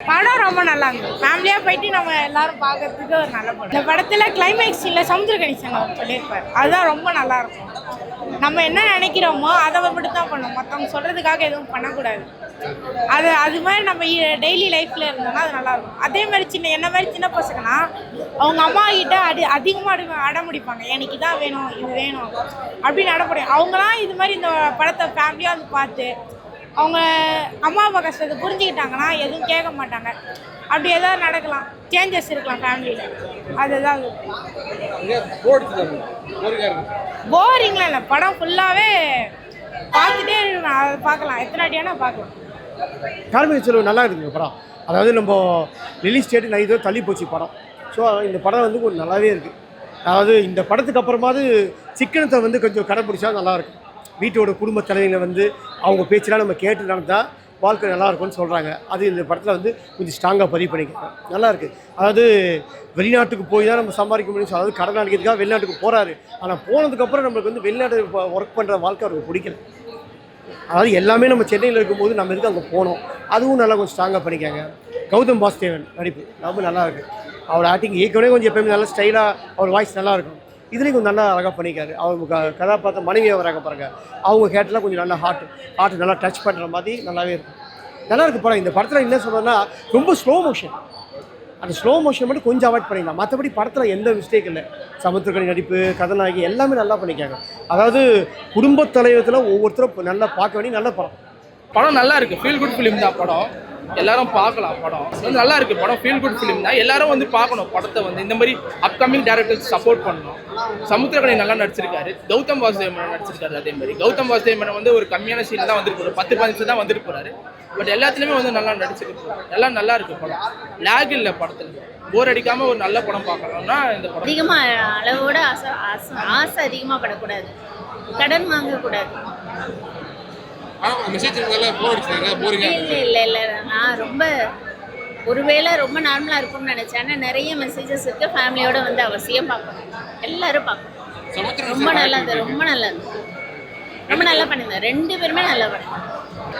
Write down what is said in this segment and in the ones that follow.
படம் ரொம்ப நல்லா இருந்தது. ஃபேமிலியாக போயிட்டு நம்ம எல்லாரும் பார்க்கறதுக்கு ஒரு நல்ல படம். இந்த படத்தில் கிளைமேக்ஸ் இல்லை சமுத்திரகணேசன் அவர் சொல்லியிருப்பார். அதுதான் ரொம்ப நல்லா இருக்கும். நம்ம என்ன நினைக்கிறோமோ அதை மட்டும் தான் பண்ணணும். மற்றவங்க சொல்கிறதுக்காக எதுவும் பண்ணக்கூடாது. அது மாதிரி நம்ம டெய்லி லைஃப்பில் இருந்தோம்னா அது நல்லாயிருக்கும். அதே மாதிரி என்ன மாதிரி சின்ன பசங்கன்னா அவங்க அம்மா கிட்ட அதிகமாக அடம்பிடிப்பாங்க. எனக்கு இதான் வேணும், இது வேணும் அப்படின்னு அடம்பிடிப்பாங்க. அவங்களாம் இது மாதிரி இந்த படத்தை ஃபேமிலியாக வந்து பார்த்து அவங்க அம்மா அப்பா கஷ்டத்தை புரிஞ்சுக்கிட்டாங்கன்னா எதுவும் கேட்க மாட்டாங்க. அப்படி ஏதாவது நடக்கலாம், சேஞ்சஸ் இருக்கலாம் ஃபேமிலியில். அதுதான் போரிங்லாம் இல்லை. படம் ஃபுல்லாகவே பார்த்துட்டே இருக்கணும். அதை பார்க்கலாம், எத்தனை அடியானா பார்க்கலாம். கார்மிக செலவு நல்லா இருக்குங்க படம். அதாவது நம்ம ரிலீஸ் டேட்டு நான் இதோ தள்ளி போச்சு படம். ஸோ இந்த படம் வந்து கொஞ்சம் நல்லாவே இருக்குது. அதாவது இந்த படத்துக்கு அப்புறமாவது சிக்கனத்தை வந்து கொஞ்சம் கடைப்பிடிச்சா நல்லாயிருக்கும். வீட்டோட குடும்ப தலைவங்களை வந்து அவங்க பேச்செல்லாம் நம்ம கேட்டு நடந்தால் வாழ்க்கை நல்லாயிருக்கும்னு சொல்கிறாங்க. அது இந்த படத்தில் வந்து கொஞ்சம் ஸ்ட்ராங்காக பதிவு பண்ணிக்கிறேன். நல்லாயிருக்கு. அதாவது வெளிநாட்டுக்கு போய் தான் நம்ம சம்பாதிக்க முடியும். அதாவது கடன் அடிக்கிறதுக்காக வெளிநாட்டுக்கு போகிறாரு. ஆனால் போனதுக்கப்புறம் நம்மளுக்கு வந்து வெளிநாட்டு ஒர்க் பண்ணுற வாழ்க்கை அவருக்கு பிடிக்கல. அதாவது எல்லாமே நம்ம சென்னையில் இருக்கும்போது நம்ம எதுக்கு அங்கே போனோம். அதுவும் நல்லா கொஞ்சம் ஸ்ட்ராங்காக பண்ணிக்காங்க. கௌதம் வாசுதேவன் நடிப்பு ரொம்ப நல்லாயிருக்கு. அவர் ஆக்டிங் ஏற்கனவே கொஞ்சம் எப்போயுமே நல்லா ஸ்டைலாக அவர் வாய்ஸ் நல்லாயிருக்கும். இதுலேயும் கொஞ்சம் நல்லா அழகாக பண்ணிக்காரு. அவங்க கதாபாத்திரம் மனைவியாக வராங்க பாருங்க, அவங்க கேட்டெலாம் கொஞ்சம் நல்லா ஹார்ட் நல்லா டச் பண்ணுற மாதிரி நல்லாவே இருக்கும். நல்லா இருக்குது படம். இந்த படத்தில் என்ன சொல்கிறேன்னா ரொம்ப ஸ்லோ மோஷன். அந்த ஸ்லோ மோஷன் மட்டும் கொஞ்சம் அவாய்ட் பண்ணிக்கலாம். மற்றபடி படத்தில் எந்த மிஸ்டேக் இல்லை. சமுத்திரக்கனி நடிப்பு, கதாநாயகி எல்லாமே நல்லா பண்ணிக்காங்க. அதாவது குடும்பத் தலைவத்தில் ஒவ்வொருத்தரும் நல்லா பார்க்க வேண்டிய நல்ல படம் நல்லா இருக்குது. ஃபீல் குட் ஃபிலிம் தான் படம். எல்லாரும் பார்க்கலாம். படம் வந்து நல்லா இருக்குது. படம் ஃபீல் குட் ஃபிலிம் தான். எல்லாரும் வந்து பார்க்கணும் படத்தை. வந்து இந்த மாதிரி அப்கமிங் டேரக்டர்ஸ் சப்போர்ட் பண்ணணும். சமுத்திரக்கனி நல்லா நடிச்சிருக்காரு. கௌதம் வாசுதேவன் நடிச்சிருக்காரு. அதே மாதிரி கௌதம் வாசுதேவன் வந்து ஒரு கம்மியான சீன் தான் வந்துட்டு போகிறார். 10-15 நிமிஷம் தான் வந்துட்டு போகிறாரு. பட் எல்லாத்துலேயுமே வந்து நல்லா நடிச்சிருக்காரு. எல்லாம் நல்லா இருக்குது படம். லேக் இல்லை படத்தில். போர் அடிக்காமல் ஒரு நல்ல படம் பார்க்கணும்னா இந்த படம். அதிகமாக அளவோட ஆசை அதிகமாக படக்கூடாது. கடன் வாங்கக்கூடாது. இல்லை நான் ரொம்ப ஒருவேளை ரொம்ப நார்மலாக இருக்கும்னு நினச்சேன். ஆனால் நிறைய மெசேஜஸ் இருக்குது. ஃபேமிலியோடு வந்து அவசியம் பார்க்கணும். எல்லோரும் பார்க்கணும். ரொம்ப நல்லா இருந்தது. ரொம்ப நல்லா பண்ணுங்க. 2 பேருமே நல்லா பண்ணுங்க.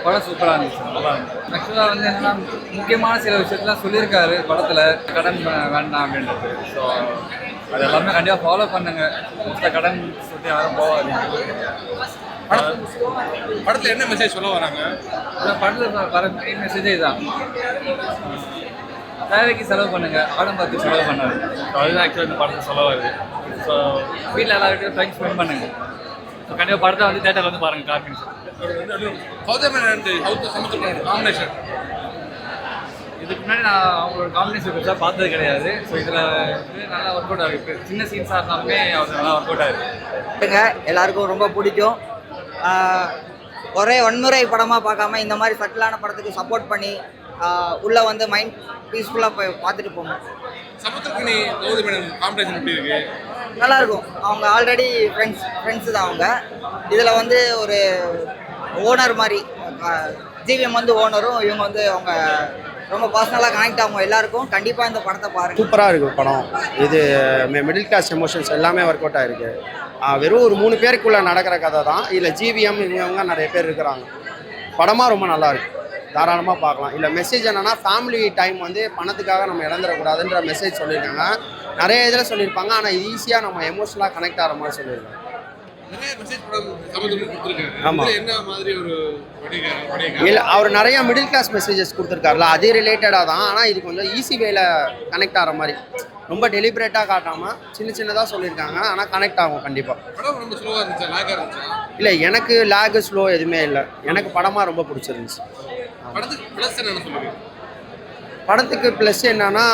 படம் சூப்பராக இருந்துச்சு. நல்லா இருந்துச்சு. ஆக்சுவலாக வந்து என்னென்னா முக்கியமான சில விஷயத்தெலாம் சொல்லியிருக்காரு படத்தில். கடன் வேண்டாம் அப்படின்றது. ஸோ அது எல்லாமே கண்டிப்பாக ஃபாலோ பண்ணுங்க. மோஸ்ட்டாக கடன் சொல்லிட்டு யாரும் போகாதீங்க. படத்தில் என்ன மெசேஜ் சொல்ல வராங்க? படத்தில் வர மெயின் மெசேஜே இதுதான். தேவைக்கு செலவு பண்ணுங்க, ஆடம்பரத்துக்கு செலவு பண்ணாது. ஸோ அதுதான் ஆக்சுவலாக இந்த படத்தை சொல்ல வருது. ஸோ வீட்டில் எல்லாருக்கிட்டையும் டைம் ஸ்பெண்ட் பண்ணுங்க. ஸோ கண்டிப்பாக படத்தை வந்து தேட்டரில் வந்து பாருங்கள். கார்மிக் காம்பினேஷன் இதுக்கு முன்னாடி நான் அவங்களோட காம்பினேஷன் பெருசாக பார்த்தது கிடையாது. ஸோ இதில் வந்து நல்லா ஒர்க் அவுட் ஆகுது. சின்ன சீன்ஸாக இருந்தாலுமே அவர் நல்லா ஒர்க் அவுட் ஆகுது. எல்லாருக்கும் ரொம்ப பிடிக்கும். ஒரே வன்முறை படமாக பார்க்காம இந்த மாதிரி சட்டிலான படத்துக்கு சப்போர்ட் பண்ணி உள்ளே வந்து மைண்ட் பீஸ்ஃபுல்லாக போய் பார்த்துட்டு போகணும். சமுத்திரக்கனி கௌதம் காம்பினேஷன் எப்படி இருக்கு? நல்லாயிருக்கும். அவங்க ஆல்ரெடி ஃப்ரெண்ட்ஸு தான். அவங்க இதில் வந்து ஒரு ஓனர் மாதிரி, ஜிவிஎம் வந்து ஓனரும், இவங்க வந்து அவங்க ரொம்ப பர்சனலாக கனெக்ட் ஆகும் எல்லாருக்கும். கண்டிப்பாக இந்த படத்தை பாருங்கள். சூப்பராக இருக்குது படம். இது மிடில் கிளாஸ் எமோஷன்ஸ் எல்லாமே ஒர்க் அவுட் ஆகிருக்கு. வெறும் ஒரு 3 பேருக்குள்ளே நடக்கிற கதை தான். இதில் ஜிவிஎம் இவங்க நிறைய பேர் இருக்கிறாங்க. படமாக ரொம்ப நல்லாயிருக்கு. தாராளமாக பார்க்கலாம். இல்லை மெசேஜ் என்னென்னா ஃபேமிலி டைம் வந்து பணத்துக்காக நம்ம இழந்துடக்கூடாதுன்ற மெசேஜ் சொல்லியிருக்காங்க. நிறைய இதில் சொல்லியிருப்பாங்க. ஆனால் ஈஸியாக நம்ம எமோஷனலாக கனெக்ட் ஆகிற மாதிரி சொல்லியிருக்காங்க. ஆமாம். இல்லை அவர் நிறையா மிடில் கிளாஸ் மெசேஜஸ் கொடுத்துருக்காருல, அது ரிலேட்டடாக தான். ஆனால் இது கொஞ்சம் ஈஸி வேல கனெக்ட் ஆகிற மாதிரி, ரொம்ப டெலிபரேட்டாக காட்டாமல் சின்னதாக சொல்லியிருக்காங்க. ஆனால் கனெக்ட் ஆகும் கண்டிப்பாக. இல்லை எனக்கு லேகு ஸ்லோ எதுவுமே இல்லை. எனக்கு படமாக ரொம்ப பிடிச்சிருந்துச்சு. படத்துக்கு ப்ளஸ் என்னன்னா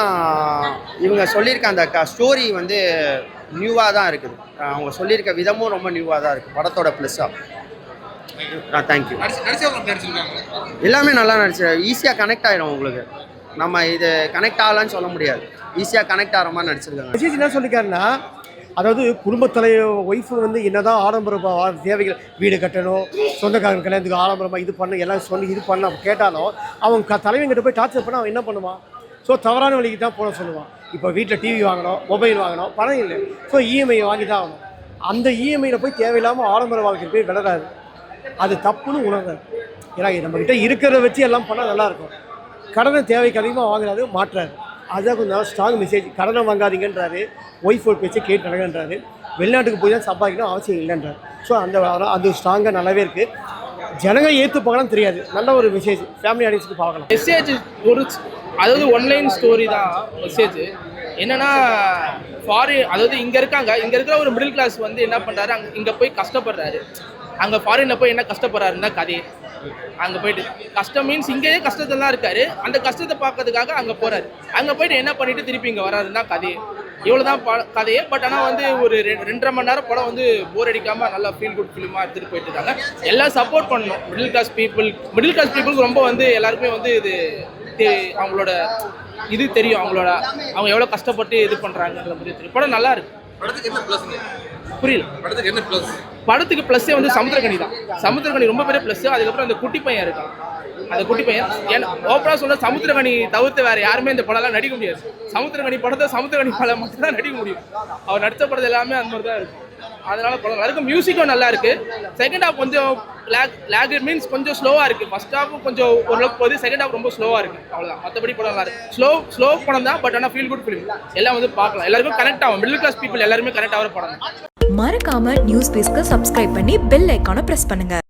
இவங்க சொல்லியிருக்க அந்த ஸ்டோரி வந்து நியூவாக தான் இருக்குது. அவங்க சொல்லியிருக்க விதமும் ரொம்ப நியூவாக தான் இருக்குது. படத்தோட ப்ளஸ்ஸாக. தேங்க்யூ. எல்லாமே நல்லா நடிச்சு. ஈஸியாக கனெக்ட் ஆகிடும் உங்களுக்கு. நம்ம இது கனெக்ட் ஆகலான்னு சொல்ல முடியாது. ஈஸியாக கனெக்ட் ஆகிற மாதிரி நடிச்சிருக்காங்க. விஜய் என்ன சொல்லியிருக்காருன்னா, அதாவது குடும்பத்தலை ஒய்ஃபு வந்து என்னதான் ஆடம்பர தேவைகள், வீடு கட்டணும், சொந்தக்காரங்க கல்யாணத்துக்கு ஆடம்பரமாக இது பண்ண எல்லாம் சொல்லி இது பண்ண கேட்டாலும் அவங்க தலைவங்கிட்ட போய் டார்ச்சர் பண்ண அவன் என்ன பண்ணுவான்? ஸோ தவறான வழிக்கு தான் போட சொல்லுவான். இப்போ வீட்டில் டிவி வாங்கணும், மொபைல் வாங்கணும், பணம் இல்லை. ஸோ இஎம்ஐ வாங்கி தான் ஆகணும். அந்த இஎம்ஐயில் போய் தேவையில்லாமல் ஆடம்பர வாழ்க்கையில் போய் விளையாடாது. அது தப்புன்னு உணர்றாரு. ஏன்னா நம்மக்கிட்ட இருக்கிறத வச்சு எல்லாம் பண்ணால் நல்லாயிருக்கும். கடனை தேவைக்கு அதிகமாக வாங்குறாரு, மாட்டுறாரு. அதுதான் கொஞ்சம் ஸ்ட்ராங் மெசேஜ். கடனை வாங்காதீங்கன்றாரு, ஒய்ஃபோட பேச்சை கேட்டு நடங்கன்றாரு, வெளிநாட்டுக்கு போய் தான் சம்பாதிக்கணும் அவசியம் இல்லைன்றாரு. ஸோ அது ஸ்ட்ராங்காக நல்லாவே இருக்குது. ஜனங்க ஏற்றுப்பாங்கன்னு தெரியாது, நல்ல ஒரு மெசேஜ், ஃபேமிலி ஆடியன்ஸுக்கு பார்க்கலாம். மெசேஜ் ஒரு அதாவது ஒன்லைன் ஸ்டோரி தான் மெசேஜ். என்னன்னா அதாவது இங்கே இருக்கிற ஒரு மிடில் கிளாஸ் வந்து என்ன பண்ணுறாரு, இங்கே போய் கஷ்டப்படுறாரு, அங்கே ஃபாரினில் போய் என்ன கஷ்டப்படுறாருன்னா கதையே. அங்கே போயிட்டு கஷ்டம் மீன்ஸ் இங்கேயே கஷ்டத்தெல்லாம் இருக்காரு, அந்த கஷ்டத்தை பார்க்கறதுக்காக அங்கே போகிறாரு, அங்கே போயிட்டு என்ன பண்ணிட்டு திருப்பி இங்கே வராருன்னா கதையே. இவ்வளோ தான் கதையே. பட் ஆனால் வந்து ஒரு 2.5 மணி நேரம் படம் வந்து போர் அடிக்காமல் நல்லா ஃபீல் குட் ஃபிலிமாக எடுத்துகிட்டு போயிட்டு இருக்காங்க. எல்லாம் சப்போர்ட் பண்ணணும். மிடில் கிளாஸ் பீப்புளுக்கு ரொம்ப வந்து எல்லாருக்குமே வந்து இது அவங்களோட இது தெரியும், அவங்க எவ்வளோ கஷ்டப்பட்டு இது பண்ணுறாங்கன்ற மாதிரி தெரியும். படம் நல்லா இருக்கு. படத்துக்கு என்ன ப்ளஸ்? புரியல. படத்துக்கு என்ன ப்ளஸ்? படத்துக்கு ப்ளஸ்ஸே வந்து சமுத்திரக்கனி தான். சமுத்திரக்கனி ரொம்ப பெரிய ப்ளஸ். அதுக்கப்புறம் அந்த குட்டி பையன் இருக்கான், அந்த குட்டி பையன் ஏன்னா ஓப்பனாக சொல்ல சமுத்திரக்கனி தவிர்த்து வேறு யாருமே இந்த படம்லாம் நடிக்க முடியாது. சமுத்திரக்கனி படத்தை சமுத்திரக்கனி படம் மட்டும் தான் நடிக்க முடியும். அவர் நடித்த படத்தை எல்லாமே அந்த மாதிரி தான் இருக்கும். அதனால படம் நல்லா இருக்கும். மியூசிக்கும் நல்லா இருக்கு. செகண்ட் ஹாஃப் கொஞ்சம் லேக் மீன்ஸ் கொஞ்சம் ஸ்லோவாக இருக்குது. ஃபர்ஸ்ட் ஹாஃபும் கொஞ்சம் ஓரளவுக்கு போகுது, செகண்ட் ஹாஃப் ரொம்ப ஸ்லோவாக இருக்குது. அவ்வளோதான். மற்றபடி படம் நல்லா இருக்கு. ஸ்லோ படம் தான். பட் ஆனால் ஃபீல் குட் ஃபிலிம். எல்லாம் வந்து பார்க்கலாம், எல்லாருக்கும் கனெக்ட் ஆகும். மிடில் கிளாஸ் பீப்புள் எல்லாருமே கனெக்ட் ஆகிற படம். மறக்காம நியூஸ் பேஸ்க்கு சப்ஸ்கிரைப் பண்ணி பெல் ஐகானை பிரஸ் பண்ணுங்க.